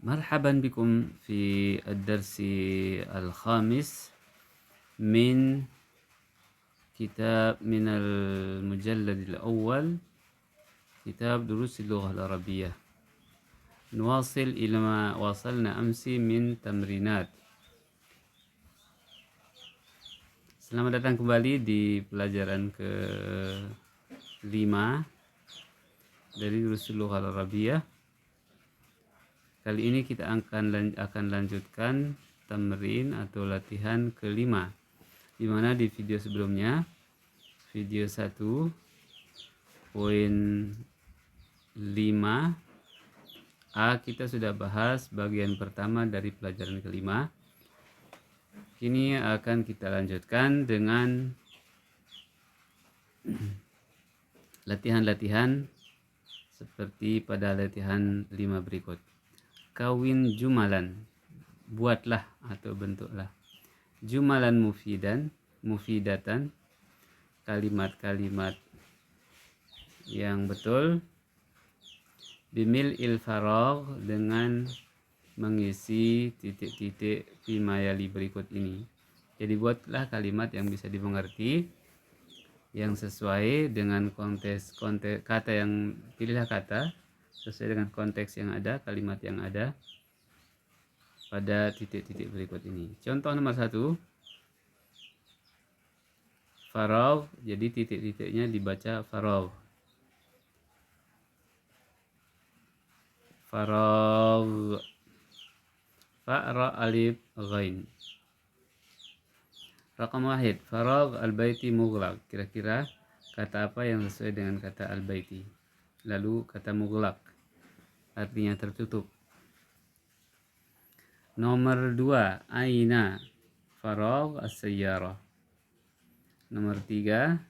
مرحبا بكم في الدرس الخامس من من المجلد الأول، كتاب دروس اللغة العربية. نواصل إلى ما وصلنا أمس من تمرينات. Selamat datang kembali di pelajaran ke-5 dari Durus Lughah Al-Arabiyah. Kali ini kita akan lanjutkan tamrin atau latihan ke-5, di mana di video sebelumnya, video 1.5a, kita sudah bahas bagian pertama dari pelajaran ke-5. Kini akan kita lanjutkan dengan latihan-latihan seperti pada latihan 5 berikut. Kawin jumalan, buatlah atau bentuklah jumalan mufidatan, kalimat-kalimat yang betul. Bimil il faragh, dengan mengisi titik-titik fimayali berikut ini. Jadi buatlah kalimat yang bisa dimengerti, yang sesuai dengan konteks kata yang pilihlah kata sesuai dengan konteks yang ada, kalimat yang ada pada titik-titik berikut ini. Contoh nomor 1, faragh, jadi titik-titiknya dibaca faragh. Faragh, fa alif ghain. Rakam 1, faragh al-baiti mughlaq. Kira-kira kata apa yang sesuai dengan kata al-baiti? Lalu kata mughlaq, artinya tertutup. Nomor 2, aina, faragh as-sayyarah. Nomor 3,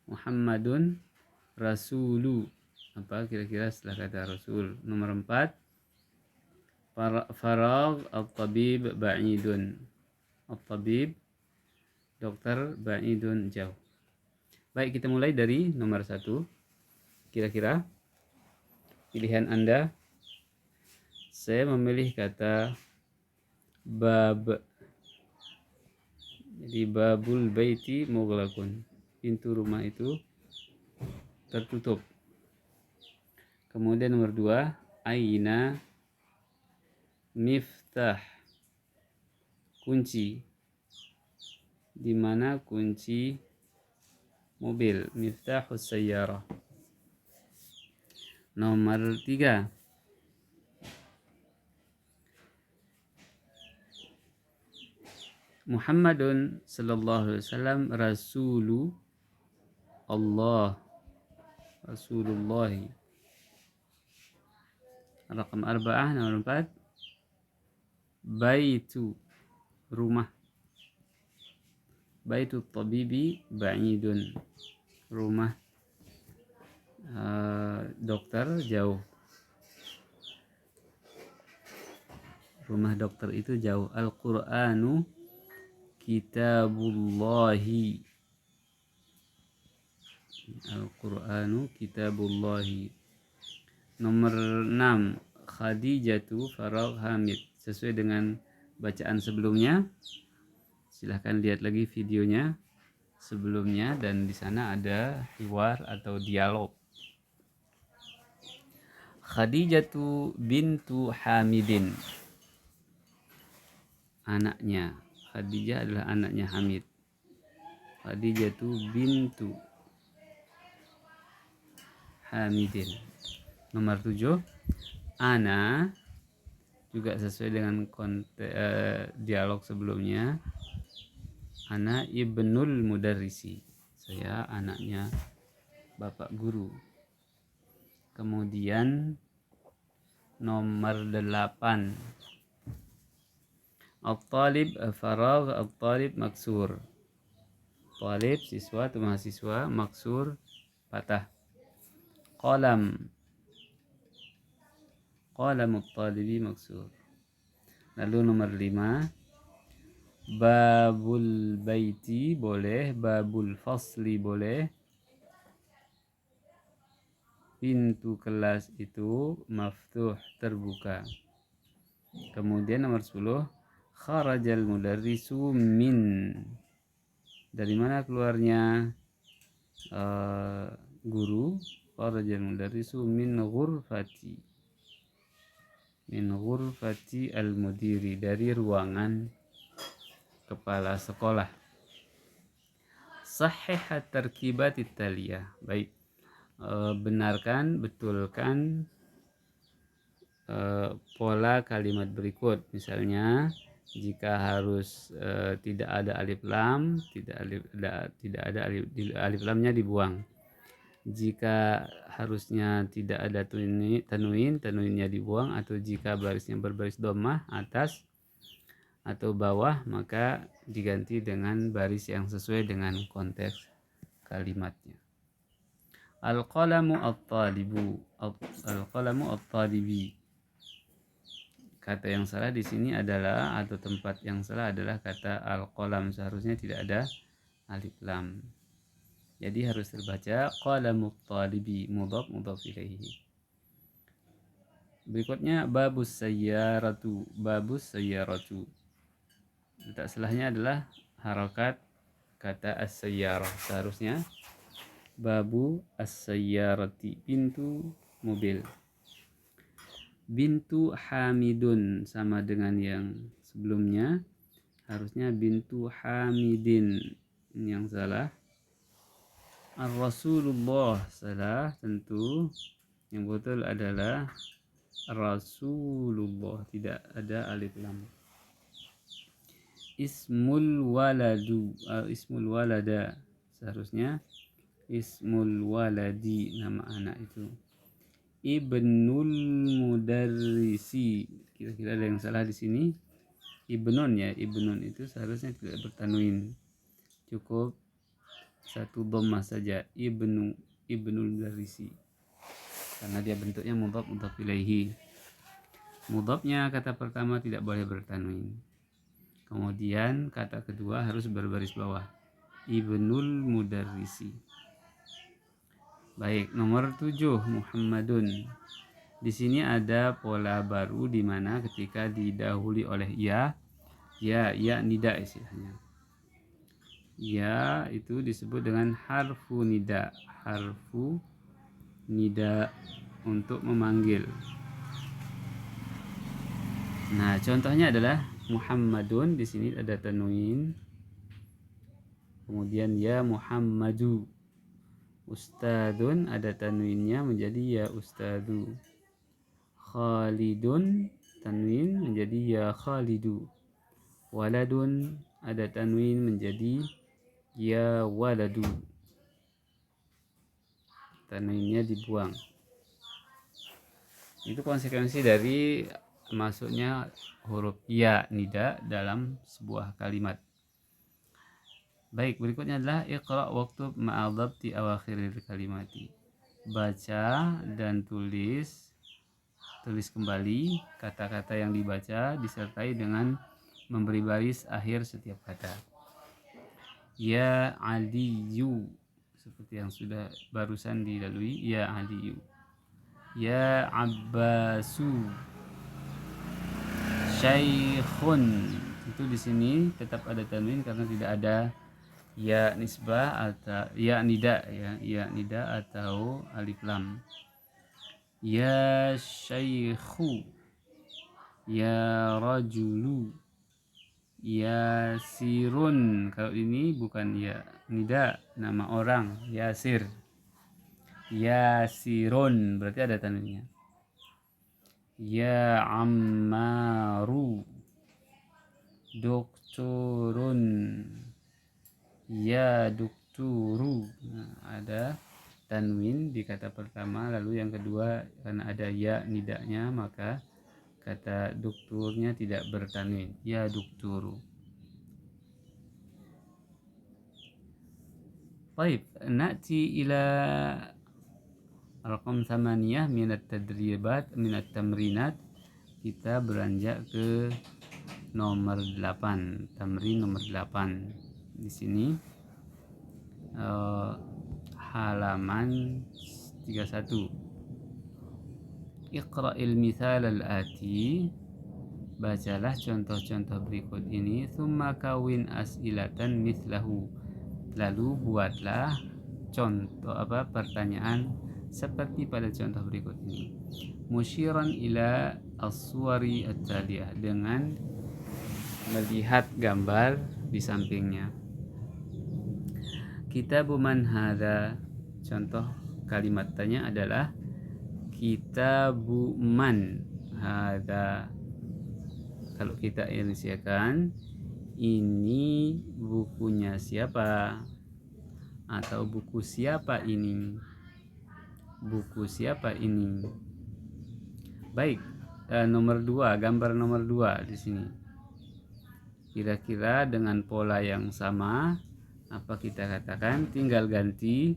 Muhammadun rasulu. Apa kira-kira setelah kata rasul? Nomor 4, faragh al-tabib ba'idun. Al-tabib, dokter, ba'idun, jauh. Baik, kita mulai dari nomor 1. Kira-kira pilihan Anda. Saya memilih kata bab. Jadi babul baiti mughlaqun, pintu rumah itu tertutup. Kemudian nomor 2, aina miftah, kunci. Di mana kunci mobil? Miftahus sayyarah. Nomor 3, Muhammadun sallallahu alaihi wasallam rasulu Allah, Rasulullah. Rakam 4, nomor 4, baitu, rumah. Baitu tabibi ba'idun, rumah dokter jauh. Rumah dokter itu jauh. Al-Qur'anu kitabullahi. Al-Qur'anu kitabullahi. Nomor 6, Khadijatu faragh hamid. Sesuai dengan bacaan sebelumnya. Silahkan lihat lagi videonya sebelumnya, dan di sana ada hiwar atau dialog. Khadijatu bintu Hamidin, anaknya. Khadijah adalah anaknya Hamid. Khadijatu bintu Hamidin. Nomor 7, ana, juga sesuai dengan dialog sebelumnya. Ana ibnul mudarrisi, saya anaknya bapak guru. Kemudian nomor 8, al-talib faragh al-talib maksur. Talib, siswa atau mahasiswa, maksur, patah. Qalam, qalamut talibi maksur. Lalu nomor 5, babul baiti boleh, babul fasli boleh. Pintu kelas itu maftuh, terbuka. Kemudian nomor 10, kharajal mudarrisu min. Dari mana keluarnya guru? Kharajal mudarrisu min ghurfati. Min ghurfati al-mudiri, dari ruangan kepala sekolah. Sahhihat tarkibatit taliyah. Baik, benarkan, betulkan pola kalimat berikut. Misalnya, jika harus tidak ada alif lam, tidak ada alif lamnya dibuang. Jika harusnya tidak ada tanwinnya dibuang, atau jika barisnya berbaris dhammah atas atau bawah, maka diganti dengan baris yang sesuai dengan konteks kalimatnya. Al-qalamu at-talibu, al-qalamu at-talibi. Kata yang salah di sini adalah, atau tempat yang salah adalah kata al-qalam, seharusnya tidak ada alif lam. Jadi harus terbaca qalamut talibi, mudhaf ilaihi. Berikutnya babus sayyaratu, babus sayyaratu. Letak salahnya adalah harakat kata as-sayyarah. Seharusnya babu as-sayyarati, pintu mobil. Bintu hamidun, sama dengan yang sebelumnya, harusnya bintu hamidin. Ini yang salah. Ar-Rasulullah, salah tentu. Yang betul adalah Rasulullah, tidak ada alif lam. Ismul waladu, ismul walada, seharusnya ismul waladi, nama anak itu. Ibnul mudarrisi, kira-kira ada yang salah di sini. Ibnun ya, ibnun itu seharusnya tidak bertanwin, cukup satu dhammah saja, ibnul mudarrisi, karena dia bentuknya mudhaf ilaihi. Mudhafnya kata pertama tidak boleh bertanwin. Kemudian kata kedua harus berbaris bawah, ibnul mudarrisi. Baik, nomor 7, Muhammadun. Di sini ada pola baru, di mana ketika didahului oleh ya nida istilahnya. Ya itu disebut dengan harfu nida, harfu nida untuk memanggil. Nah, contohnya adalah Muhammadun, di sini ada tanwin. Kemudian ya Muhammadu. Ustadun ada tanwinnya menjadi ya ustadu. Khalidun tanwin menjadi ya khalidu. Waladun ada tanwin menjadi ya waladu, tanwinnya dibuang. Itu konsekuensi dari masuknya huruf ya nida dalam sebuah kalimat. Baik, berikutnya adalah iqra waktub ma'adhabti awakhiril kalimati. Baca dan tulis kembali kata-kata yang dibaca disertai dengan memberi baris akhir setiap kata. Ya Aliyu, seperti yang sudah barusan dilalui, ya Aliyu. Ya Abbasu. Syaikhun, itu di sini tetap ada tanwin karena tidak ada ya nisbah atau ya nida ya nida atau alif lam. Ya syaikhu. Ya rajulu. Yasirun, kalau ini bukan ya nida, nama orang, Yasir. Yasirun berarti ada tanwinnya. Ya Ammaru. Dokturun. Ya dokturu. Nah, ada tanwin di kata pertama, lalu yang kedua karena ada ya nidanya maka kata dokturnya tidak bertanwin, ya dokturu. Baik, na'ti ila raqam 8 minat tadribat, minat tamrinat. Kita beranjak ke nomor 8, tamrin nomor 8. Di sini halaman 31. Iqra'il mithal al-ati. Bacalah contoh-contoh berikut ini, tsumma kawin as'ilatan mithlahu. Lalu buatlah contoh pertanyaan seperti pada contoh berikut ini. Musyiran ila as-suwari at-taliyah, dengan melihat gambar di sampingnya. Kitabu man hadza, contoh kalimat tanya adalah kitabu man hadza. Kalau kita inisiakan, ini bukunya siapa, atau buku siapa ini, buku siapa ini. Baik, nomor 2, gambar nomor 2 di sini. Kira-kira dengan pola yang sama, apa kita katakan? Tinggal ganti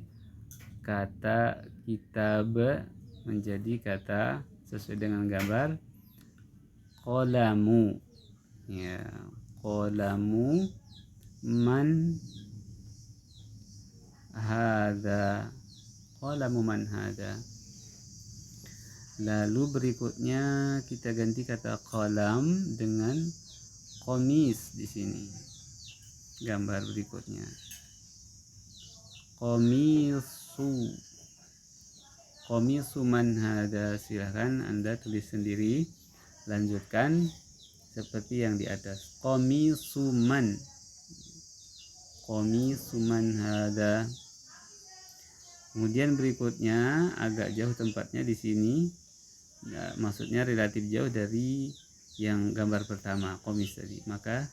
kata kitab menjadi kata sesuai dengan gambar qalamu. Ya, qalamu man hadza, qalamu man hadza. Lalu berikutnya kita ganti kata qalam dengan qamis di sini. Gambar berikutnya qamisu man hadza. Silahkan Anda tulis sendiri, lanjutkan seperti yang di atas. Qamisu man hadza. Kemudian berikutnya agak jauh tempatnya di sini, ya, maksudnya relatif jauh dari yang gambar pertama, qamis tadi. Maka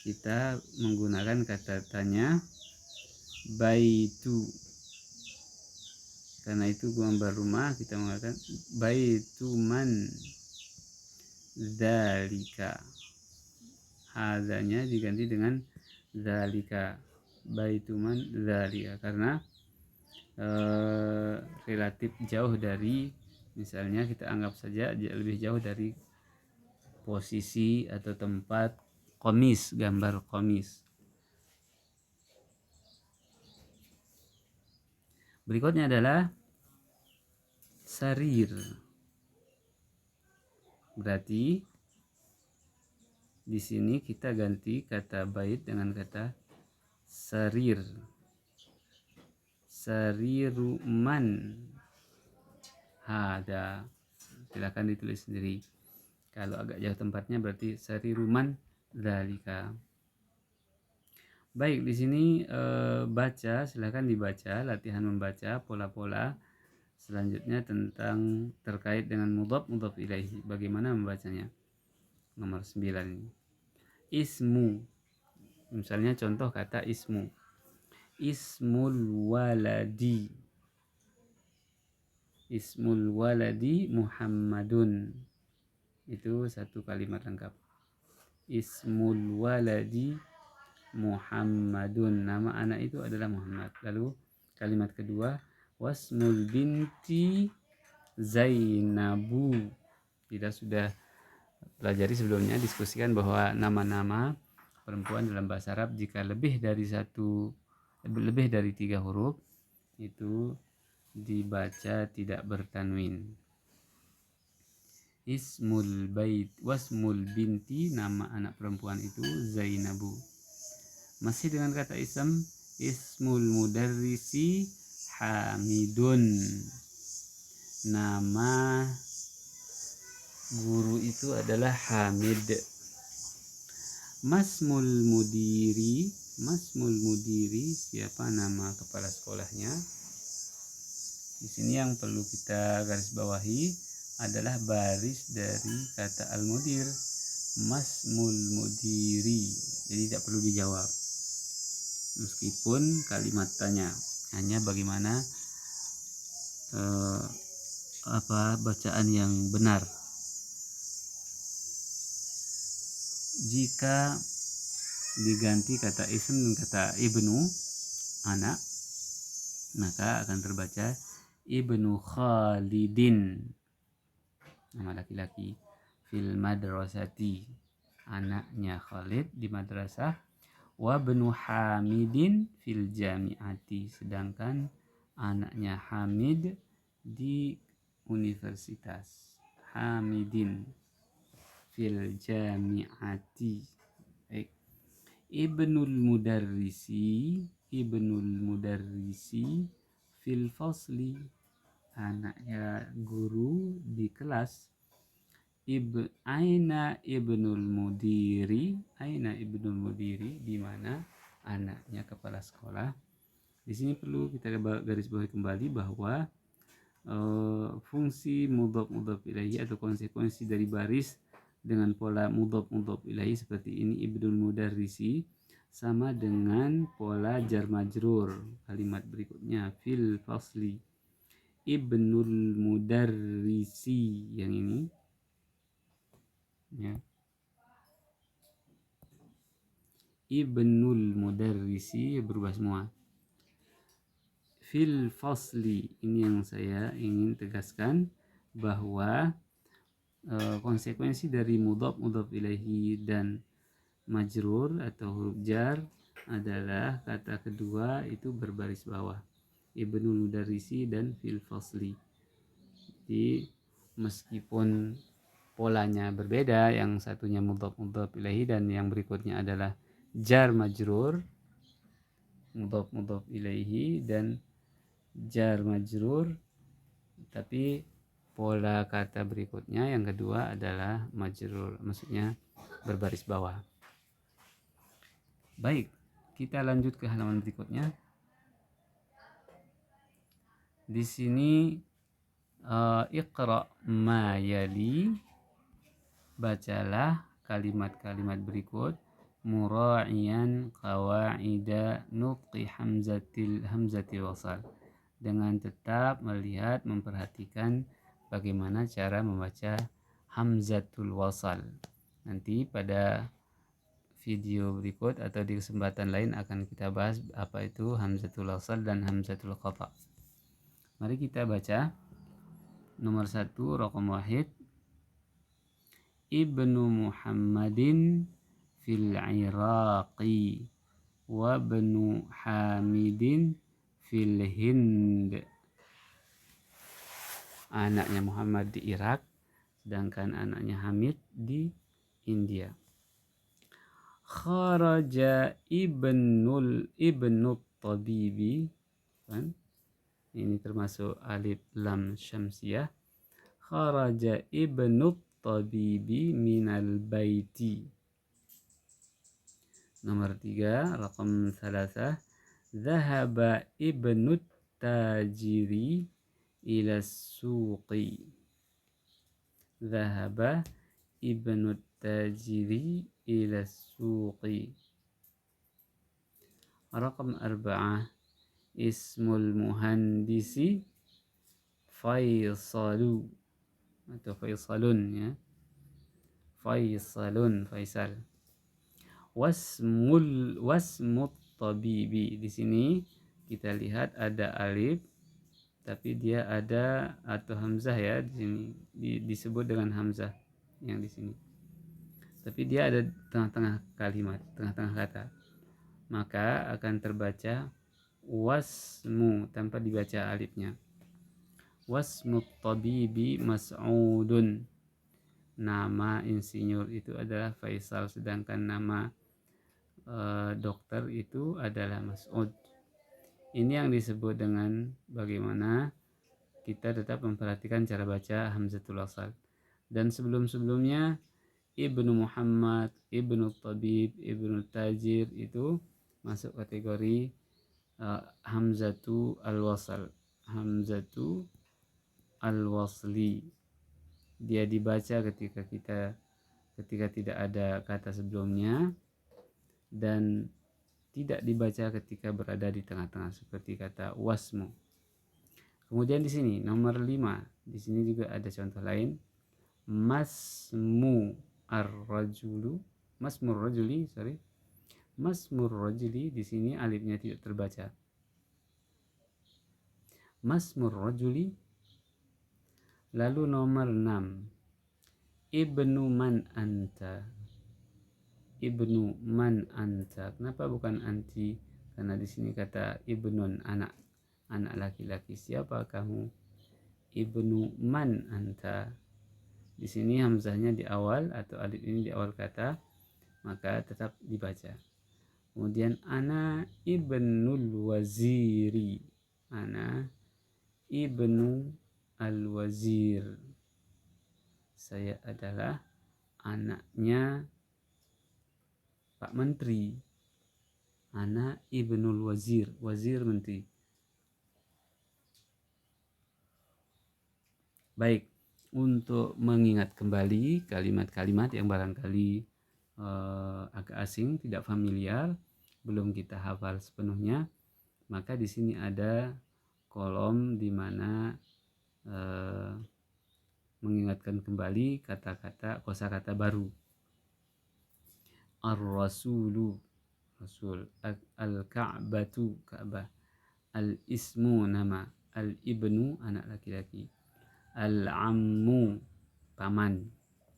kita menggunakan kata tanya baitu. Karena itu gambar rumah, kita mengatakan baitu man dzalika. Hadzanya diganti dengan dzalika, baitu man dzalika, karena relatif jauh dari, misalnya kita anggap saja lebih jauh dari posisi atau tempat qamis, gambar qamis. Berikutnya adalah sarir. Berarti di sini kita ganti kata bait dengan kata sarir. Sariru man hada. Silakan ditulis sendiri. Kalau agak jauh tempatnya berarti sariru man dzalika. Baik, di sini baca, silakan dibaca, latihan membaca pola-pola selanjutnya tentang terkait dengan mudhaf ilaihi, bagaimana membacanya. Nomor 9 ini. Ismu. Misalnya contoh kata ismu. Ismul waladi. Ismul waladi Muhammadun. Itu satu kalimat lengkap. Ismul waladi Muhammadun. Nama anak itu adalah Muhammad. Lalu kalimat kedua, wasmul binti Zainabu. Kita sudah pelajari sebelumnya, diskusikan bahwa nama-nama perempuan dalam bahasa Arab jika lebih dari 3 huruf itu dibaca tidak bertanwin. Ismul bait wasmul binti, nama anak perempuan itu Zainabu. Masih dengan kata ism, ismul mudarrisi Hamidun. Nama guru itu adalah Hamid. Masmul mudiri, siapa nama kepala sekolahnya. Di sini yang perlu kita garis bawahi adalah baris dari kata al-mudir, masmul mudiri. Jadi tidak perlu dijawab, meskipun kalimat tanya, hanya bagaimana bacaan yang benar. Jika diganti kata ism dengan kata ibnu, anak, maka akan terbaca ibnu Khalidin, nama laki-laki, fil madrasati, anaknya Khalid di madrasah, wa ibnu Hamidin fil jami'ati, sedangkan anaknya Hamid di universitas. Hamidin. fil jami'ati. Baik. Ibnul mudarrisi fil fasli. Anaknya guru di kelas. Aina ibnul mudiri, di mana anaknya kepala sekolah. Di sini perlu kita garis bawahi kembali bahwa fungsi mudhaf ilaihi atau konsekuensi dari baris dengan pola mudhaf ilaihi seperti ini, ibnul mudarrisi, sama dengan pola jar majrur kalimat berikutnya, fil fasli. Ibnul mudarrisi yang ini ya. Ibnul mudarrisi berubah semua. Fil fasli, ini yang saya ingin tegaskan bahwa konsekuensi dari mudhaf ilaihi dan majrur atau huruf jar adalah kata kedua itu berbaris bawah, ibnul mudarrisi dan fil fasli. Jadi meskipun polanya berbeda, yang satunya mudhaf ilaihi dan yang berikutnya adalah jar majrur, mudhaf ilaihi dan jar majrur, tapi pola kata berikutnya yang kedua adalah majrur, maksudnya berbaris bawah. Baik, kita lanjut ke halaman berikutnya. Di sini iqra ma yali, bacalah kalimat-kalimat berikut mura'iyan qawaida nutqi hamzati wasal, dengan tetap melihat, memperhatikan bagaimana cara membaca hamzatul wasal. Nanti pada video berikut atau di kesempatan lain akan kita bahas apa itu hamzatul wasal dan hamzatul qata'. Mari kita baca. Nomor 1, raqam 1, Ibnu Muhammadin fil Iraqi wa ibnu Hamidin fil Hind. Anaknya Muhammad di Irak, sedangkan anaknya Hamid di India. Kharaja ibnu tabibi, kan? Ini termasuk alif lam syamsiyah. Kharaja ibnu tabibi minal baiti. Nomor 3, raqam 3, Dhahaba ibnu tajiri ila suqi. Dhahaba ibnu tajiri ila suqi. Raqam 4, ismul muhandisi Faisalu atau Faisalun ya. Faisalun, Faisal. Wasmut tabibi, di sini kita lihat ada alif tapi dia ada atau hamzah ya, di sini disebut dengan hamzah yang di sini. Tapi dia ada tengah-tengah kalimat, tengah-tengah kata. Maka akan terbaca wasmu tanpa dibaca alifnya. Wasmut tabibi Mas'udun. Nama insinyur itu adalah Faisal, sedangkan nama dokter itu adalah Mas'ud. Ini yang disebut dengan bagaimana kita tetap memperhatikan cara baca hamzatul wasal. Dan sebelum-sebelumnya Ibnu Muhammad, Ibnu Tabib, Ibnu Tajir itu masuk kategori hamzatu al-wasal, hamzatu al-wasli. Dia dibaca ketika tidak ada kata sebelumnya dan tidak dibaca ketika berada di tengah-tengah seperti kata wasmu. Kemudian di sini nomor 5, di sini juga ada contoh lain. Masmur rajuli, di sini alifnya tidak terbaca. Masmur rajuli. Lalu nomor 6, Ibnu man anta. Ibnu man anta. Kenapa bukan anti? Karena di sini kata ibnun, anak laki-laki. Siapa kamu? Ibnu man anta. Di sini hamzahnya di awal atau alif ini di awal kata, maka tetap dibaca. Kemudian ana ibnul waziri. Ana ibnu al-wazir. Saya adalah anaknya Pak Menteri. Ana ibnul wazir. Wazir menteri. Baik, untuk mengingat kembali kalimat-kalimat yang barangkali agak asing, tidak familiar, belum kita hafal sepenuhnya, maka di sini ada kolom di mana mengingatkan kembali kata-kata kosakata baru. Ar-rasulu, rasul. Al-ka'batu, ka'bah. Al-ismu, nama. Al-ibnu, anak laki-laki. Al-ammu, paman,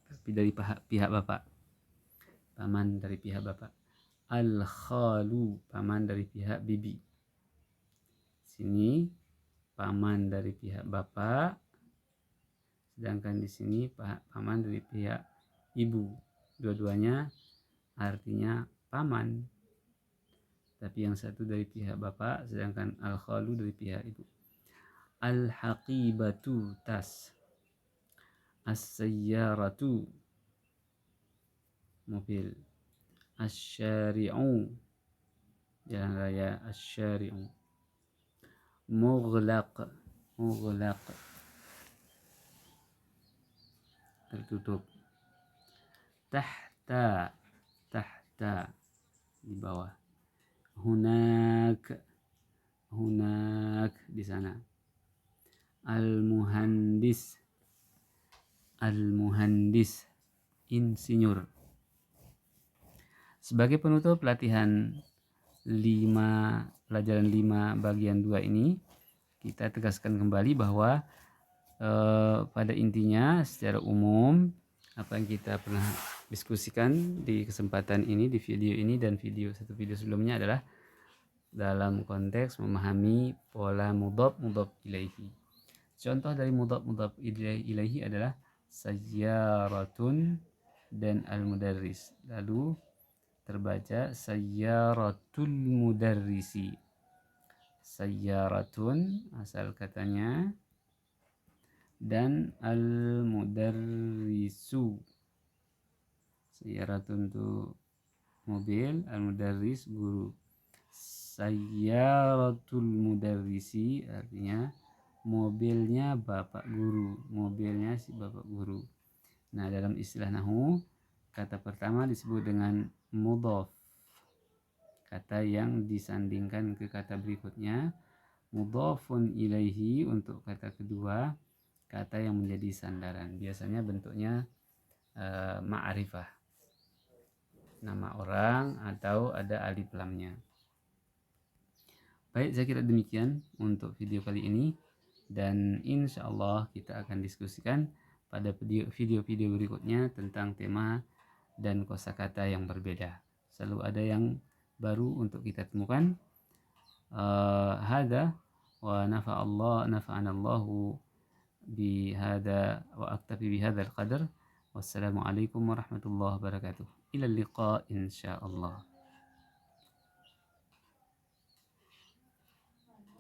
tapi dari pihak bapak. Paman dari pihak bapak. Al-khalu, paman dari pihak bibi. Sini paman dari pihak bapak, sedangkan di sini paman dari pihak ibu. Dua-duanya artinya paman, tapi yang satu dari pihak bapak, sedangkan al-khalu dari pihak ibu. Al-haqibatu, tas. As-sayyaratu, mobil. Asy-syari'u, jalan raya. Asy-syari'u. Mughlaq, mughlaq, tertutup. Tahta, tahta, di bawah. Hunak, hunak, di sana. Al-muhandis, al-muhandis, insinyur. Sebagai penutup latihan 5, pelajaran 5 bagian 2 ini, kita tegaskan kembali bahwa pada intinya secara umum apa yang kita pernah diskusikan di kesempatan ini, di video ini dan satu video sebelumnya adalah dalam konteks memahami pola mudhaf ilaihi. Contoh dari mudhaf ilaihi adalah sayyaratun dan al-mudarris. Lalu terbaca sayyaratul mudarrisi. Sayyaratun asal katanya, dan al-mudarrisu. Sayyaratun itu mobil, al-mudarris guru. Sayyaratul mudarrisi artinya mobilnya bapak guru, mobilnya si bapak guru. Nah, dalam istilah nahwu, kata pertama disebut dengan mudhaf, kata yang disandingkan ke kata berikutnya. Mudhafun ilaihi untuk kata kedua, kata yang menjadi sandaran. Biasanya bentuknya ma'rifah, nama orang atau ada alif lamnya. Baik, saya kira demikian untuk video kali ini, dan insya Allah kita akan diskusikan pada video-video berikutnya tentang tema dan kosakata yang berbeda. Selalu ada yang baru untuk kita temukan. Hada wa nafa'ana Allahu bihada wa aktafi bihadzal qadar. Wassalamualaikum warahmatullahi wabarakatuh. Ila liqa insyaallah.